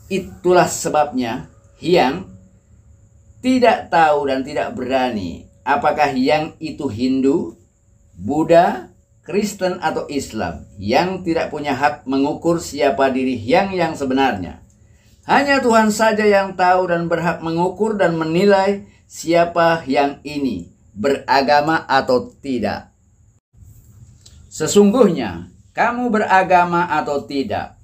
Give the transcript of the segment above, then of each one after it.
Itulah sebabnya Hyang tidak tahu dan tidak berani apakah Hyang itu Hindu, Buddha, Kristen atau Islam. Yang tidak punya hak mengukur siapa diri Hyang yang sebenarnya. Hanya Tuhan saja yang tahu dan berhak mengukur dan menilai siapa Hyang ini, beragama atau tidak. Sesungguhnya kamu beragama atau tidak,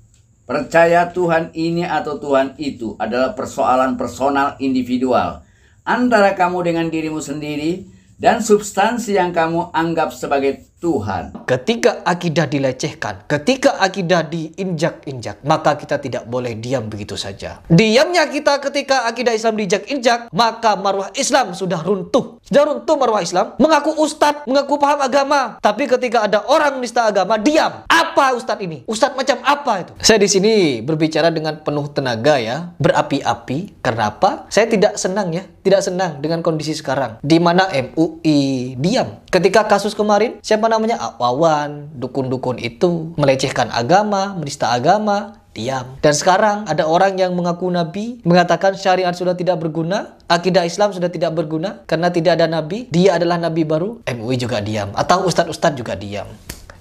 percaya Tuhan ini atau Tuhan itu adalah persoalan personal individual antara kamu dengan dirimu sendiri dan substansi yang kamu anggap sebagai Tuhan. Ketika akidah dilecehkan, ketika akidah diinjak-injak, maka kita tidak boleh diam begitu saja. Diamnya kita ketika akidah Islam diinjak-injak, maka marwah Islam sudah runtuh. Sudah runtuh marwah Islam. Mengaku ustadz, mengaku paham agama. Tapi ketika ada orang menista agama, diam. Apa ustadz ini? Ustadz macam apa itu? Saya di sini berbicara dengan penuh tenaga ya, berapi-api. Kenapa? Saya tidak senang ya, tidak senang dengan kondisi sekarang. Di mana MUI diam. Ketika kasus kemarin, siapa namanya Wawan, dukun-dukun itu melecehkan agama, menista agama, diam. Dan sekarang ada orang yang mengaku nabi, mengatakan syariat sudah tidak berguna, akidah Islam sudah tidak berguna karena tidak ada nabi, dia adalah nabi baru. MUI juga diam, atau ustadz-ustadz juga diam.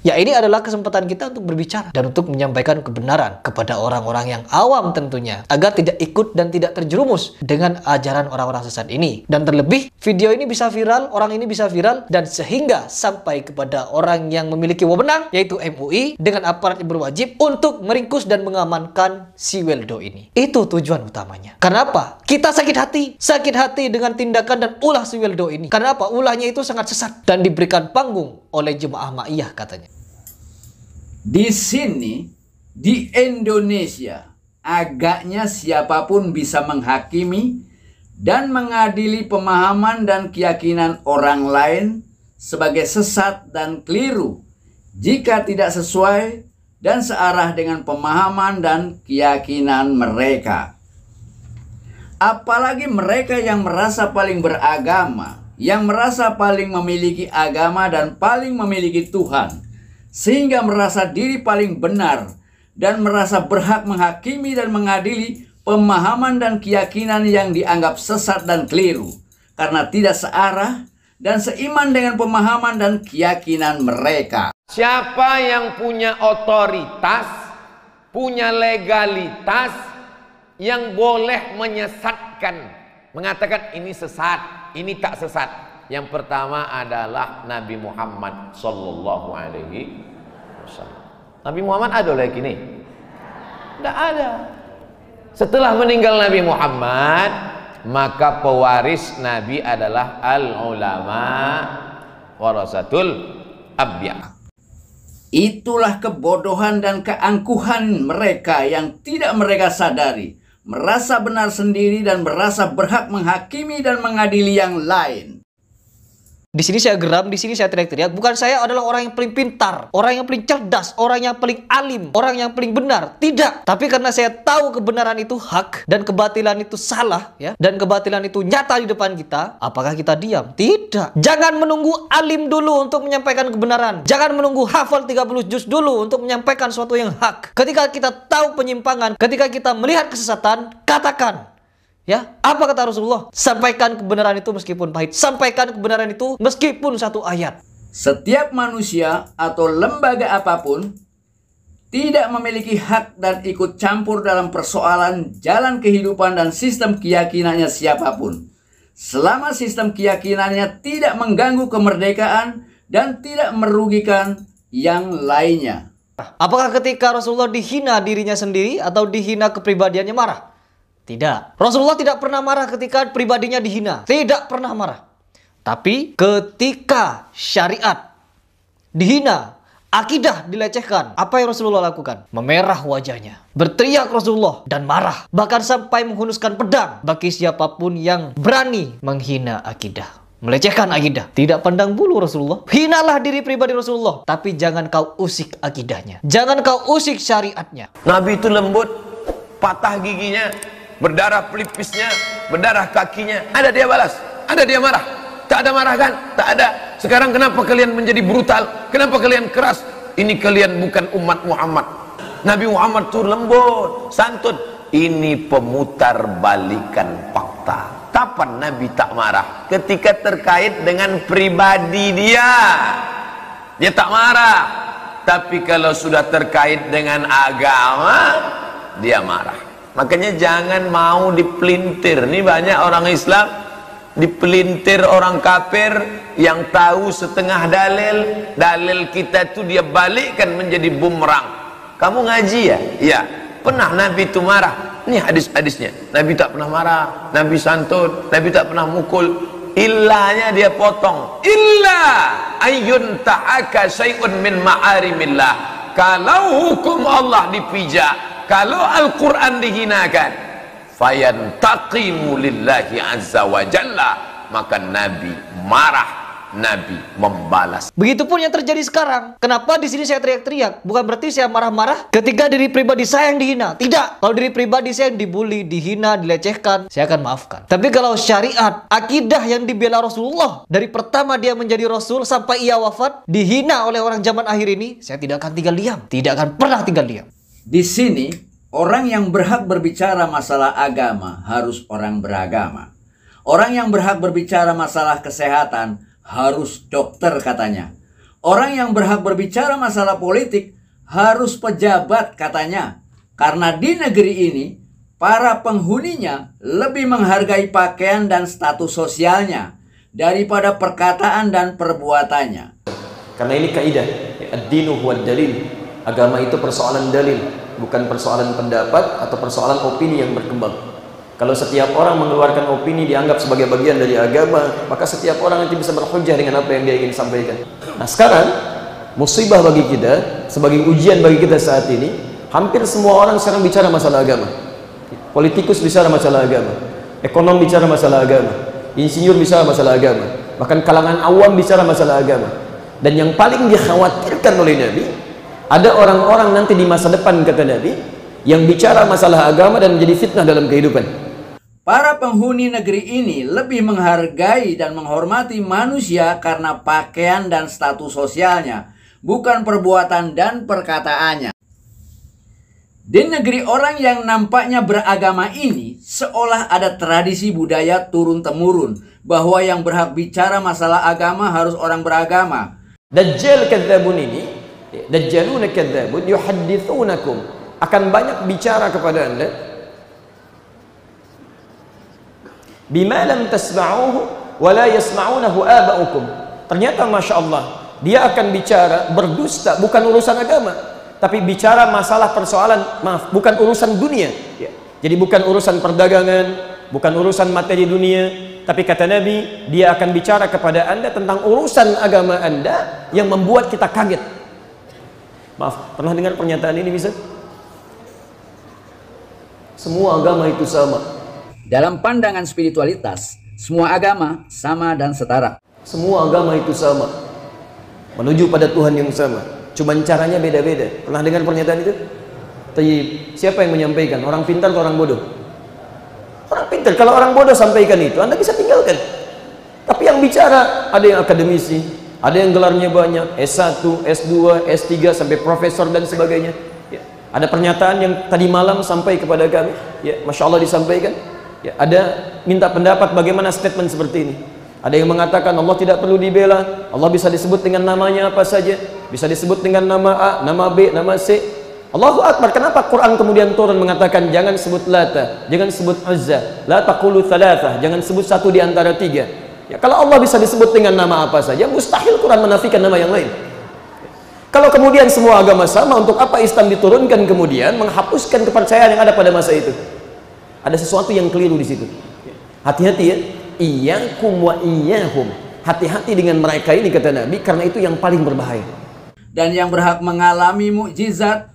Ya, ini adalah kesempatan kita untuk berbicara dan untuk menyampaikan kebenaran kepada orang-orang yang awam tentunya, agar tidak ikut dan tidak terjerumus dengan ajaran orang-orang sesat ini. Dan terlebih, video ini bisa viral, orang ini bisa viral, dan sehingga sampai kepada orang yang memiliki wewenang, yaitu MUI, dengan aparat yang berwajib untuk meringkus dan mengamankan si Weldo ini. Itu tujuan utamanya. Kenapa? Kita sakit hati dengan tindakan dan ulah si Weldo ini. Kenapa? Ulahnya itu sangat sesat dan diberikan panggung oleh jemaah Ma'iyah katanya. Di sini, di Indonesia, agaknya siapapun bisa menghakimi dan mengadili pemahaman dan keyakinan orang lain sebagai sesat dan keliru jika tidak sesuai dan searah dengan pemahaman dan keyakinan mereka. Apalagi mereka yang merasa paling beragama, yang merasa paling memiliki agama dan paling memiliki Tuhan, sehingga merasa diri paling benar dan merasa berhak menghakimi dan mengadili pemahaman dan keyakinan yang dianggap sesat dan keliru karena tidak searah dan seiman dengan pemahaman dan keyakinan mereka. Siapa yang punya otoritas, punya legalitas yang boleh menyesatkan, mengatakan ini sesat, ini tak sesat. Yang pertama adalah Nabi Muhammad sallallahu alaihi wasallam. Nabi Muhammad ada lagi nih? Tidak ada. Setelah meninggal Nabi Muhammad, maka pewaris Nabi adalah al-ulama warasatul anbiya. Itulah kebodohan dan keangkuhan mereka yang tidak mereka sadari, merasa benar sendiri dan merasa berhak menghakimi dan mengadili yang lain. Di sini saya geram, di sini saya teriak-teriak. Bukan saya adalah orang yang paling pintar, orang yang paling cerdas, orang yang paling alim, orang yang paling benar. Tidak. Tapi karena saya tahu kebenaran itu hak dan kebatilan itu salah, ya, dan kebatilan itu nyata di depan kita, apakah kita diam? Tidak. Jangan menunggu alim dulu untuk menyampaikan kebenaran. Jangan menunggu hafal 30 juz dulu untuk menyampaikan sesuatu yang hak. Ketika kita tahu penyimpangan, ketika kita melihat kesesatan, katakan. Ya, apa kata Rasulullah? Sampaikan kebenaran itu meskipun pahit. Sampaikan kebenaran itu meskipun satu ayat. Setiap manusia atau lembaga apapun tidak memiliki hak dan ikut campur dalam persoalan jalan kehidupan dan sistem keyakinannya siapapun, selama sistem keyakinannya tidak mengganggu kemerdekaan dan tidak merugikan yang lainnya. Apakah ketika Rasulullah dihina dirinya sendiri atau dihina kepribadiannya marah? Tidak. Rasulullah tidak pernah marah ketika pribadinya dihina. Tidak pernah marah. Tapi ketika syariat dihina, akidah dilecehkan, apa yang Rasulullah lakukan? Memerah wajahnya, berteriak Rasulullah dan marah. Bahkan sampai menghunuskan pedang bagi siapapun yang berani menghina akidah, melecehkan akidah. Tidak pandang bulu Rasulullah. Hinalah diri pribadi Rasulullah, tapi jangan kau usik akidahnya. Jangan kau usik syariatnya. Nabi itu lembut, patah giginya, berdarah pelipisnya, berdarah kakinya. Ada dia balas, ada dia marah. Tak ada marah kan? Tak ada. Sekarang kenapa kalian menjadi brutal? Kenapa kalian keras? Ini kalian bukan umat Muhammad. Nabi Muhammad itu lembut, santun. Ini pemutar balikan fakta. Kapan Nabi tak marah? Ketika terkait dengan pribadi dia, dia tak marah. Tapi kalau sudah terkait dengan agama, dia marah. Makanya jangan mau dipelintir. Ini banyak orang Islam dipelintir orang kafir yang tahu setengah dalil kita itu dia balikkan menjadi bumerang. Kamu ngaji ya? Iya. Pernah Nabi itu marah. Ini hadis-hadisnya. Nabi tak pernah marah, Nabi santun, Nabi tak pernah mukul. Illanya dia potong. Illa ayyun ta'aka syai'un min ma'arimillah. Kalau hukum Allah dipijak, kalau Al-Quran dihinakan, fayantaqimu lillahi azza wa jalla, maka Nabi marah, Nabi membalas. Begitupun yang terjadi sekarang. Kenapa di sini saya teriak-teriak? Bukan berarti saya marah-marah ketika diri pribadi saya yang dihina. Tidak. Kalau diri pribadi saya yang dibully, dihina, dilecehkan, saya akan maafkan. Tapi kalau syariat, akidah yang dibela Rasulullah dari pertama dia menjadi Rasul sampai ia wafat, dihina oleh orang zaman akhir ini, saya tidak akan tinggal diam. Tidak akan pernah tinggal diam. Di sini, orang yang berhak berbicara masalah agama harus orang beragama. Orang yang berhak berbicara masalah kesehatan harus dokter katanya. Orang yang berhak berbicara masalah politik harus pejabat katanya. Karena di negeri ini, para penghuninya lebih menghargai pakaian dan status sosialnya daripada perkataan dan perbuatannya. Karena ini kaidah, ad-dinu huwa dalil. Agama itu persoalan dalil, bukan persoalan pendapat atau persoalan opini yang berkembang. Kalau setiap orang mengeluarkan opini dianggap sebagai bagian dari agama, maka setiap orang nanti bisa berhujjah dengan apa yang dia ingin sampaikan. Nah sekarang, musibah bagi kita, sebagai ujian bagi kita saat ini, hampir semua orang sekarang bicara masalah agama. Politikus bicara masalah agama, ekonom bicara masalah agama, insinyur bicara masalah agama, bahkan kalangan awam bicara masalah agama. Dan yang paling dikhawatirkan oleh Nabi, ada orang-orang nanti di masa depan, kata Nabi, yang bicara masalah agama dan menjadi fitnah dalam kehidupan. Para penghuni negeri ini lebih menghargai dan menghormati manusia karena pakaian dan status sosialnya, bukan perbuatan dan perkataannya. Di negeri orang yang nampaknya beragama ini, seolah ada tradisi budaya turun-temurun bahwa yang berhak bicara masalah agama harus orang beragama. Dajjal kadzabun ini, dajjaluna kadzabun yuhadditsunakum, akan banyak bicara kepada Anda bima lam tasma'uhu wa la yasma'unahu aba'ukum. Ternyata Masya Allah, dia akan bicara berdusta, bukan urusan agama, tapi bicara masalah persoalan, bukan urusan dunia ya. Jadi bukan urusan perdagangan, bukan urusan materi dunia, tapi kata Nabi, dia akan bicara kepada Anda tentang urusan agama Anda yang membuat kita kaget. Maaf, pernah dengar pernyataan ini bisa? Semua agama itu sama. Dalam pandangan spiritualitas, semua agama sama dan setara. Semua agama itu sama, menuju pada Tuhan yang sama, cuman caranya beda-beda. Pernah dengar pernyataan itu? Tayyib, siapa yang menyampaikan? Orang pintar atau orang bodoh? Orang pintar. Kalau orang bodoh sampaikan itu, Anda bisa tinggalkan. Tapi yang bicara, ada yang akademisi, ada yang gelarnya banyak, S1, S2, S3, sampai profesor dan sebagainya ya. Ada pernyataan yang tadi malam sampai kepada kami ya, Masya Allah disampaikan ya, ada minta pendapat bagaimana statement seperti ini. Ada yang mengatakan Allah tidak perlu dibela, Allah bisa disebut dengan namanya apa saja, bisa disebut dengan nama A, nama B, nama C. Allahu Akbar. Kenapa Quran kemudian turun mengatakan jangan sebut Lata, jangan sebut Uzza, la taqulu thalatha, jangan sebut satu di antara tiga ya. Kalau Allah bisa disebut dengan nama apa saja, mustahil Quran menafikan nama yang lain. Kalau kemudian semua agama sama, untuk apa Islam diturunkan kemudian menghapuskan kepercayaan yang ada pada masa itu? Ada sesuatu yang keliru di situ. Hati-hati ya. Iyyakum wa iyyahum. Hati-hati dengan mereka ini, kata Nabi, karena itu yang paling berbahaya. Dan yang berhak mengalami mukjizat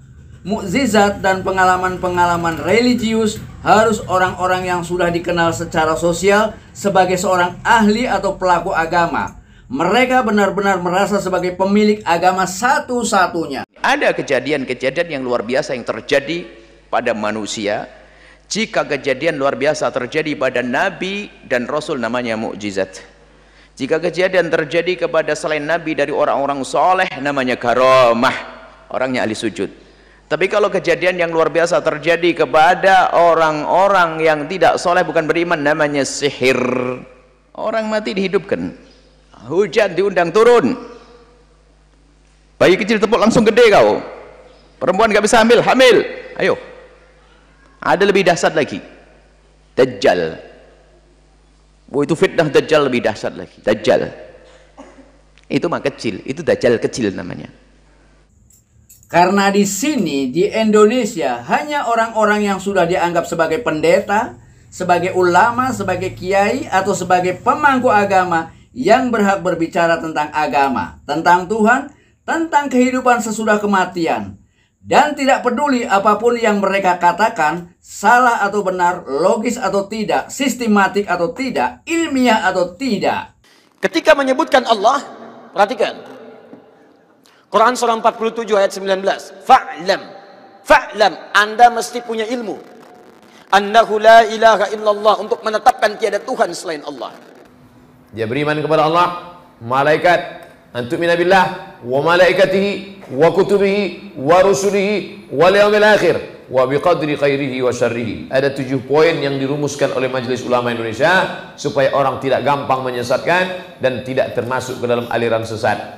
dan pengalaman-pengalaman religius harus orang-orang yang sudah dikenal secara sosial sebagai seorang ahli atau pelaku agama. Mereka benar-benar merasa sebagai pemilik agama satu-satunya. Ada kejadian-kejadian yang luar biasa yang terjadi pada manusia. Jika kejadian luar biasa terjadi pada Nabi dan Rasul, namanya mukjizat. Jika kejadian terjadi kepada selain Nabi dari orang-orang soleh, namanya karamah, orangnya ahli sujud. Tapi kalau kejadian yang luar biasa terjadi kepada orang-orang yang tidak soleh, bukan beriman, namanya sihir. Orang mati dihidupkan, hujan diundang turun, bayi kecil tepuk langsung gede kau, perempuan gak bisa hamil, ayo. Ada lebih dahsyat lagi, Dajjal. Itu fitnah Dajjal lebih dahsyat lagi. Dajjal itu mah kecil, itu Dajjal kecil namanya. Karena di sini, di Indonesia, hanya orang-orang yang sudah dianggap sebagai pendeta, sebagai ulama, sebagai kiai, atau sebagai pemangku agama yang berhak berbicara tentang agama, tentang Tuhan, tentang kehidupan sesudah kematian. Dan tidak peduli apapun yang mereka katakan, salah atau benar, logis atau tidak, sistematik atau tidak, ilmiah atau tidak. Ketika menyebutkan Allah, perhatikan. Quran surah 47 ayat 19. Fa'lam, Anda mesti punya ilmu. Annahu la ilaha illallah, untuk menetapkan tiada Tuhan selain Allah. Dia beriman kepada Allah, malaikat, antumina billah, wa malaikatihi, wa kutubihi, wa rusulihi, wal yaumil akhir, wa biqadri khairihi wa syarrihi. Ada 7 poin yang dirumuskan oleh Majelis Ulama Indonesia supaya orang tidak gampang menyesatkan dan tidak termasuk ke dalam aliran sesat.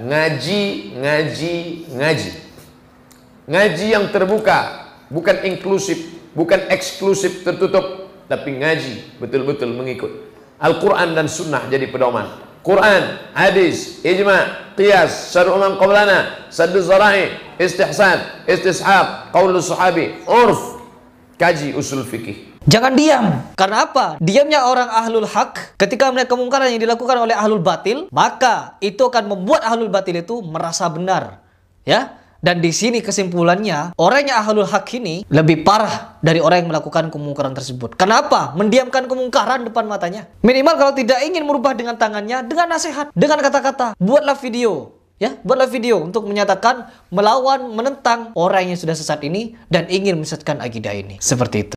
Ngaji yang terbuka, bukan inklusif, bukan eksklusif tertutup, tapi ngaji betul-betul mengikut Al-Quran dan Sunnah jadi pedoman. Quran, hadis, ijma', qiyas, syar'u man qablana, saddu zara'i, istihsan, istishab, qaulus sahabi, urf. Kaji usul fikih. Jangan diam. Karena apa? Diamnya orang ahlul hak ketika melihat kemungkaran yang dilakukan oleh ahlul batil, maka itu akan membuat ahlul batil itu merasa benar. Ya? Dan di sini kesimpulannya, orang yang ahlul hak ini lebih parah dari orang yang melakukan kemungkaran tersebut. Kenapa? Mendiamkan kemungkaran depan matanya. Minimal kalau tidak ingin merubah dengan tangannya, dengan nasihat, dengan kata-kata, buatlah video. Ya, buatlah video untuk menyatakan, melawan, menentang orang yang sudah sesat ini dan ingin menyesatkan akidah ini. Seperti itu.